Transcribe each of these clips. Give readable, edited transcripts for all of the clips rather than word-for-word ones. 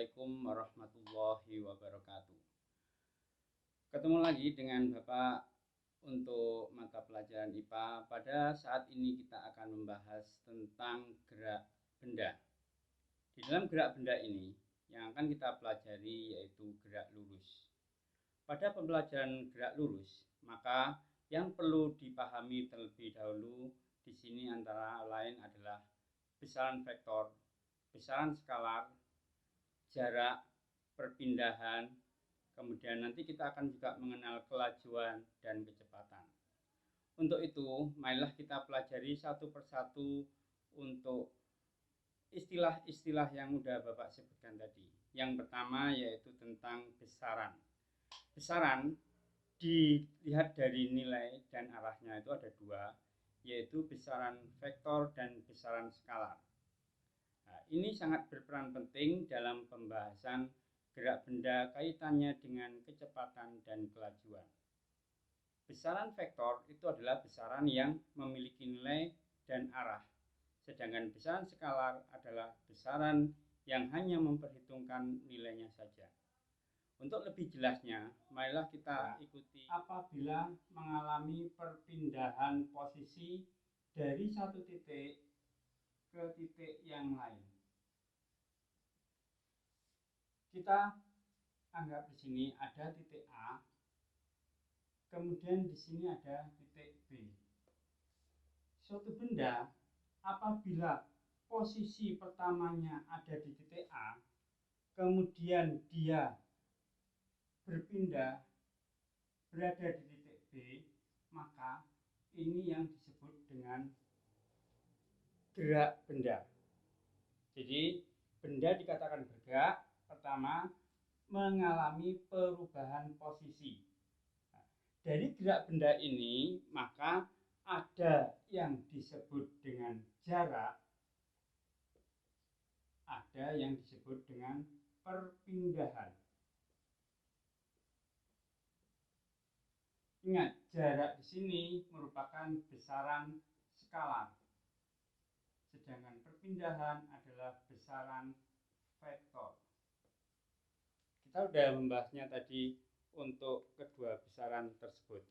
Assalamualaikum warahmatullahi wabarakatuh. Ketemu lagi dengan Bapak untuk mata pelajaran IPA. Pada saat ini kita akan membahas tentang gerak benda. Di dalam gerak benda ini yang akan kita pelajari yaitu gerak lurus. Pada pembelajaran gerak lurus, maka yang perlu dipahami terlebih dahulu di sini antara lain adalah besaran vektor, besaran skalar, jarak, perpindahan, kemudian nanti kita akan juga mengenal kelajuan dan kecepatan. Untuk itu, marilah kita pelajari satu persatu untuk istilah-istilah yang sudah Bapak sebutkan tadi. Yang pertama yaitu tentang besaran. Besaran dilihat dari nilai dan arahnya itu ada dua, yaitu besaran vektor dan besaran skalar. Nah, ini sangat berperan penting dalam pembahasan gerak benda kaitannya dengan kecepatan dan kelajuan. Besaran vektor itu adalah besaran yang memiliki nilai dan arah, sedangkan besaran skalar adalah besaran yang hanya memperhitungkan nilainya saja. Untuk lebih jelasnya, marilah kita ikuti apabila mengalami perpindahan posisi dari satu titik ke titik yang lain. Kita anggap di sini ada titik A, kemudian di sini ada titik B. Suatu benda apabila posisi pertamanya ada di titik A, kemudian dia berpindah berada di titik B, maka ini yang disebut dengan gerak benda. Jadi benda dikatakan bergerak pertama mengalami perubahan posisi. Dari gerak benda ini maka ada yang disebut dengan jarak, ada yang disebut dengan perpindahan. Ingat, jarak di sini merupakan besaran skalar, sedangkan perpindahan adalah besaran vektor. Kita sudah membahasnya tadi untuk kedua besaran tersebut.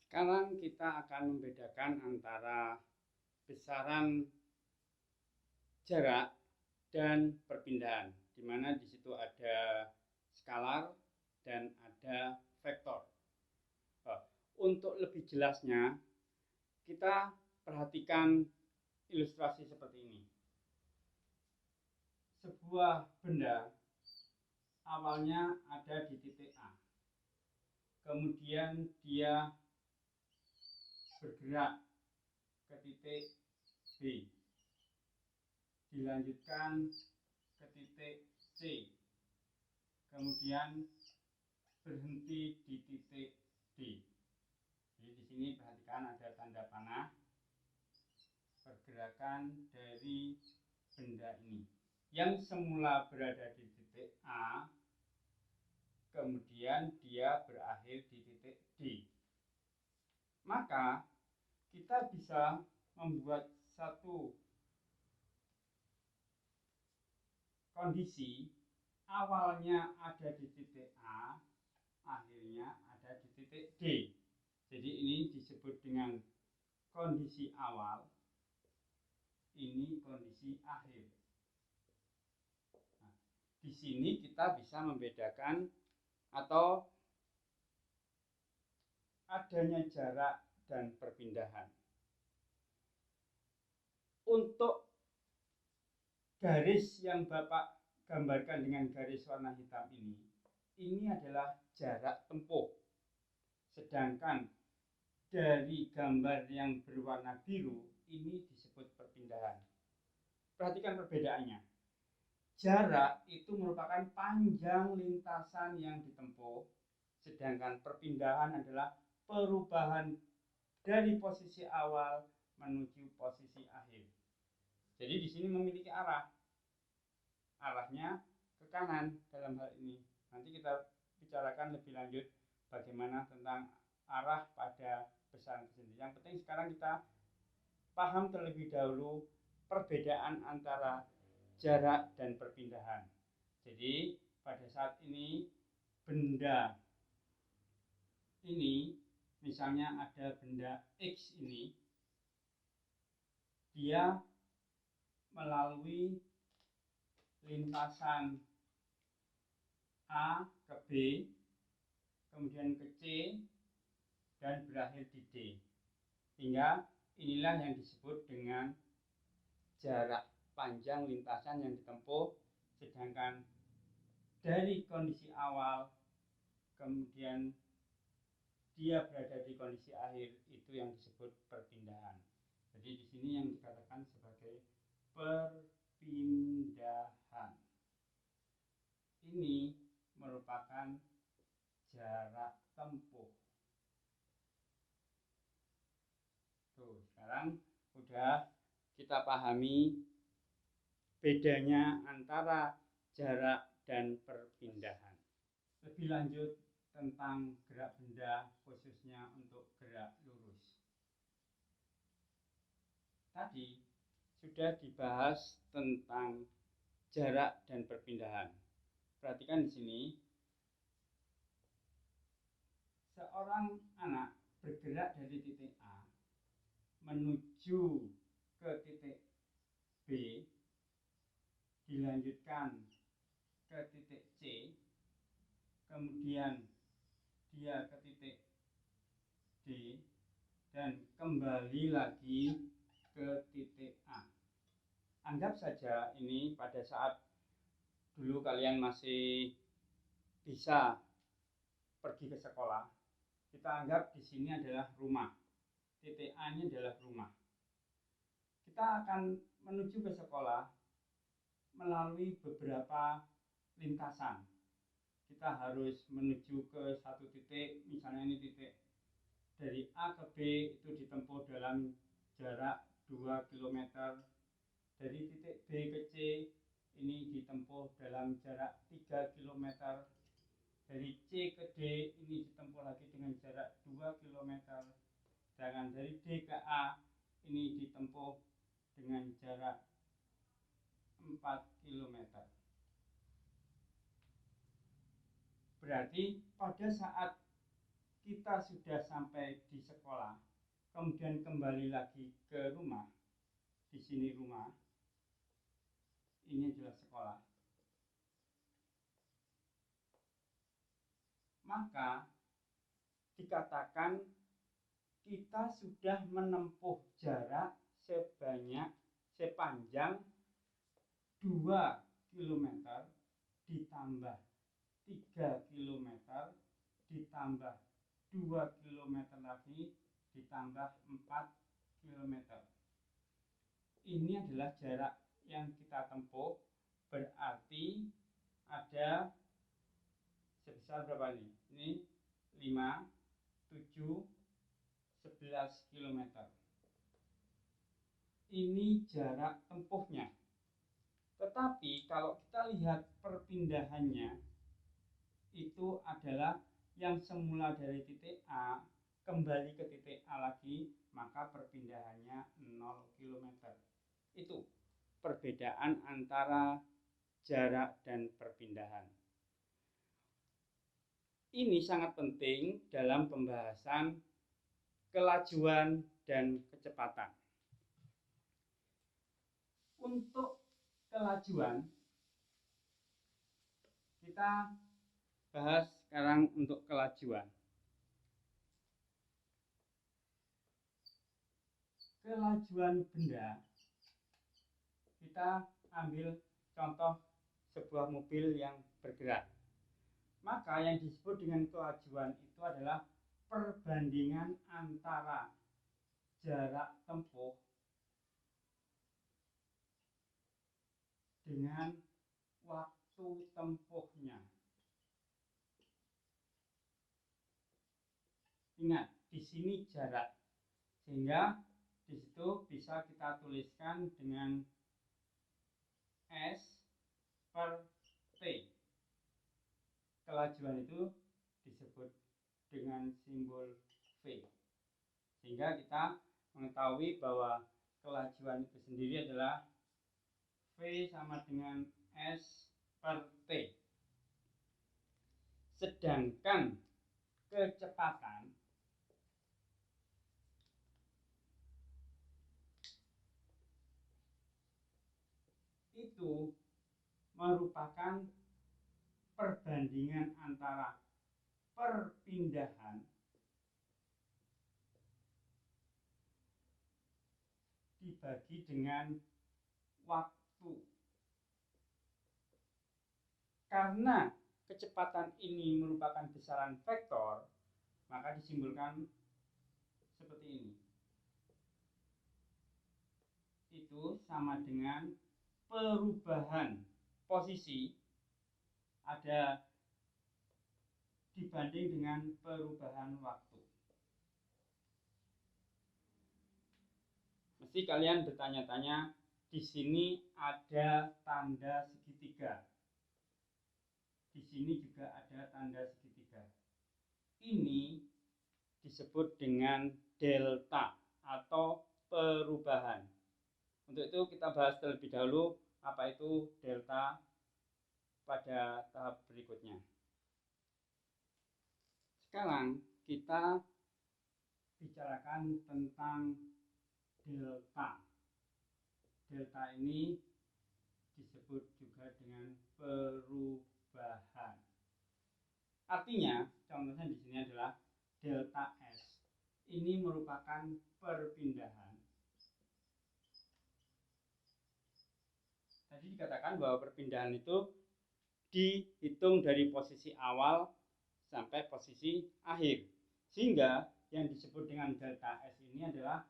Sekarang kita akan membedakan antara besaran jarak dan perpindahan, di mana di situ ada skalar dan ada vektor. Untuk lebih jelasnya, kita perhatikan ilustrasi seperti ini. Sebuah benda awalnya ada di titik A, kemudian dia bergerak ke titik B, dilanjutkan ke titik C, kemudian berhenti di titik D. Jadi di sini perhatikan ada tanda panah pergerakan dari benda ini yang semula berada di titik A, kemudian dia berakhir di titik D. Maka kita bisa membuat satu kondisi awalnya ada di titik A, akhirnya ada di titik D. Jadi ini disebut dengan kondisi awal, ini kondisi akhir. Nah, di sini kita bisa membedakan atau adanya jarak dan perpindahan. Untuk garis yang Bapak gambarkan dengan garis warna hitam ini adalah jarak tempuh. Sedangkan dari gambar yang berwarna biru ini disebut perpindahan. Perhatikan perbedaannya. Jarak itu merupakan panjang lintasan yang ditempuh, sedangkan perpindahan adalah perubahan dari posisi awal menuju posisi akhir. Jadi di sini memiliki arah. Arahnya ke kanan dalam hal ini. Nanti kita bicarakan lebih lanjut bagaimana tentang arah pada besaran tersebut. Yang penting sekarang kita paham terlebih dahulu perbedaan antara jarak dan perpindahan. Jadi pada saat ini benda ini, misalnya ada benda X ini, dia melalui lintasan A ke B, kemudian ke C, dan berakhir di D. Sehingga inilah yang disebut dengan jarak panjang lintasan yang ditempuh, sedangkan dari kondisi awal kemudian dia berada di kondisi akhir, itu yang disebut perpindahan. Jadi di sini yang dikatakan sebagai perpindahan. Ini merupakan jarak tempuh. Tuh, sekarang udah kita pahami bedanya antara jarak dan perpindahan. Lebih lanjut tentang gerak benda, khususnya untuk gerak lurus. Tadi sudah dibahas tentang jarak dan perpindahan. Perhatikan di sini, seorang anak bergerak dari titik A menuju ke titik B, dilanjutkan ke titik C, kemudian dia ke titik D, dan kembali lagi ke titik A. Anggap saja ini pada saat dulu kalian masih bisa pergi ke sekolah, kita anggap di sini adalah rumah. Titik A ini adalah rumah. Kita akan menuju ke sekolah melalui beberapa lintasan. Kita harus menuju ke satu titik, misalnya ini titik dari A ke B itu ditempuh dalam jarak 2 km. Dari titik B ke C ini ditempuh dalam jarak 3 km. Dari C ke D ini ditempuh lagi dengan jarak 2 km. Sedangkan dari D ke A ini ditempuh dengan jarak 4 km. Berarti pada saat kita sudah sampai di sekolah, kemudian kembali lagi ke rumah, di sini rumah, ini adalah sekolah, maka dikatakan kita sudah menempuh jarak sepanjang 2 km ditambah 3 km ditambah 2 km lagi ditambah 4 km. Ini adalah jarak yang kita tempuh, berarti ada sebesar berapa ini? Ini 5, 7, 11 km. Ini jarak tempuhnya. Tetapi kalau kita lihat perpindahannya, itu adalah yang semula dari titik A kembali ke titik A lagi, maka perpindahannya 0 km. Itu perbedaan antara jarak dan perpindahan. Ini sangat penting dalam pembahasan kelajuan dan kecepatan. Untuk kelajuan, kita bahas sekarang untuk kelajuan. Kelajuan benda, kita ambil contoh sebuah mobil yang bergerak. Maka yang disebut dengan kelajuan itu adalah perbandingan antara jarak tempuh dengan waktu tempuhnya. Ingat, di sini jarak, sehingga di situ bisa kita tuliskan dengan S per T. Kelajuan itu disebut dengan simbol V, sehingga kita mengetahui bahwa kelajuan itu sendiri adalah V sama dengan S per T. Sedangkan kecepatan itu merupakan perbandingan antara perpindahan dibagi dengan waktu. Karena kecepatan ini merupakan besaran vektor, maka disimbolkan seperti ini. Itu sama dengan perubahan posisi ada dibanding dengan perubahan waktu. Mesti kalian bertanya-tanya, di sini ada tanda segitiga. Di sini juga ada tanda segitiga. Ini disebut dengan delta atau perubahan. Untuk itu kita bahas terlebih dahulu apa itu delta pada tahap berikutnya. Sekarang kita bicarakan tentang delta. Delta ini disebut juga dengan perubahan. Artinya, contohnya di sini adalah delta S. Ini merupakan perpindahan. Tadi dikatakan bahwa perpindahan itu dihitung dari posisi awal sampai posisi akhir. Sehingga yang disebut dengan delta S ini adalah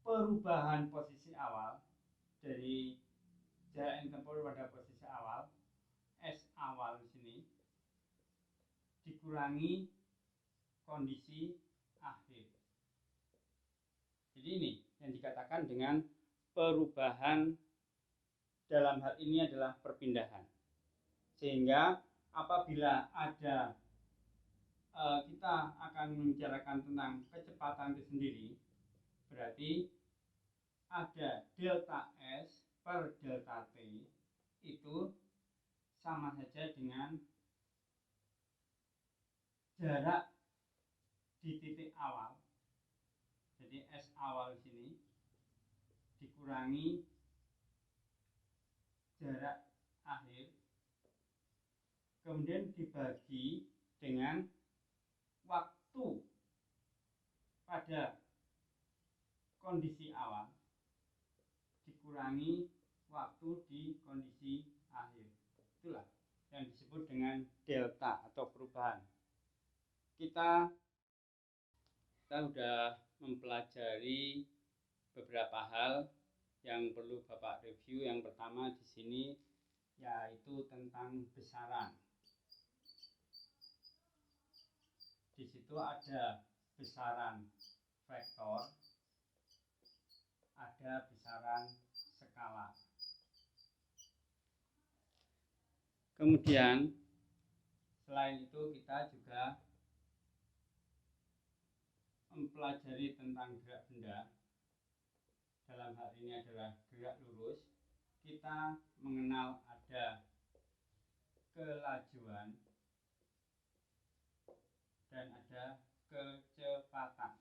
perubahan posisi awal dari jarak yang ditempuh pada posisi awal, S awal di sini, dikurangi kondisi akhir. Jadi ini yang dikatakan dengan perubahan, dalam hal ini adalah perpindahan. Sehingga apabila ada kita akan membicarakan tentang kecepatan itu sendiri, berarti ada delta S per delta T itu sama saja dengan jarak di titik awal. Jadi S awal di sini dikurangi jarak akhir, kemudian dibagi dengan waktu pada kondisi awal dikurangi waktu di kondisi akhir. Itulah yang disebut dengan delta atau perubahan. Kita sudah mempelajari beberapa hal yang perlu Bapak review. Yang pertama di sini yaitu tentang besaran. Di situ ada besaran vektor, ada besaran skala. Kemudian selain itu kita juga mempelajari tentang gerak benda. Dalam hal ini adalah gerak lurus. Kita mengenal ada kelajuan dan ada kecepatan.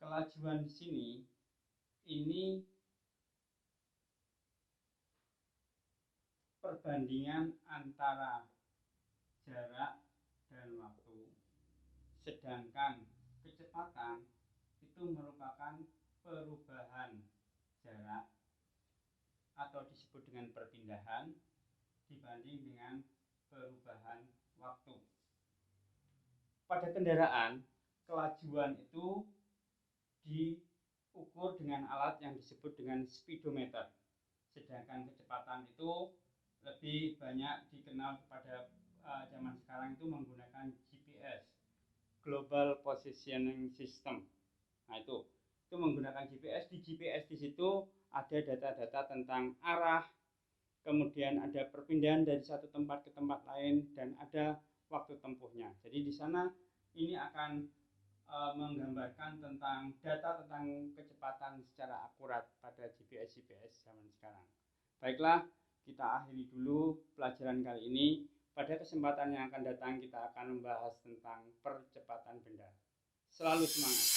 Kelajuan di sini ini perbandingan antara jarak dan waktu, sedangkan kecepatan itu merupakan perubahan jarak atau disebut dengan perpindahan dibanding dengan perubahan waktu. Pada kendaraan, kelajuan itu diukur dengan alat yang disebut dengan speedometer, sedangkan kecepatan itu lebih banyak dikenal pada zaman sekarang itu menggunakan GPS, Global Positioning System. Nah itu menggunakan GPS. Di GPS di situ ada data-data tentang arah, kemudian ada perpindahan dari satu tempat ke tempat lain, dan ada waktu tempuhnya. Jadi di sana ini akan menggambarkan tentang data tentang kecepatan secara akurat pada GPS zaman sekarang. Baiklah, kita akhiri dulu pelajaran kali ini. Pada kesempatan yang akan datang kita akan membahas tentang percepatan benda. Selalu semangat.